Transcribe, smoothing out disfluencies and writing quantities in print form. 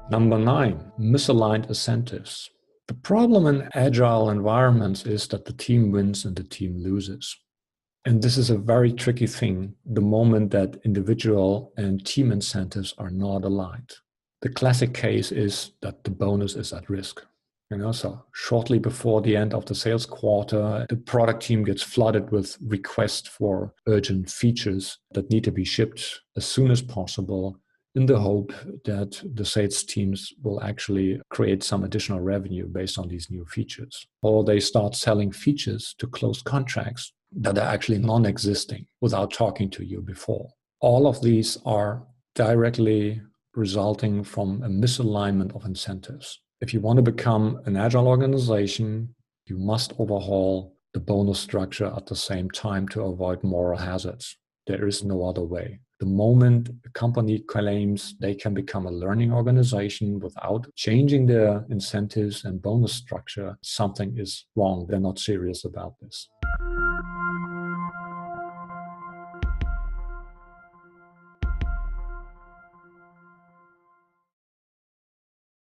Number 9, misaligned incentives. The problem in agile environments is that the team wins and the team loses. And this is a very tricky thing the moment that individual and team incentives are not aligned. The classic case is that the bonus is at risk. So shortly before the end of the sales quarter, the product team gets flooded with requests for urgent features that need to be shipped as soon as possible in the hope that the sales teams will actually create some additional revenue based on these new features. Or they start selling features to close contracts that are actually non-existing without talking to you before. All of these are directly resulting from a misalignment of incentives. If you want to become an agile organization, you must overhaul the bonus structure at the same time to avoid moral hazards. There is no other way. The moment a company claims they can become a learning organization without changing their incentives and bonus structure, something is wrong. They're not serious about this.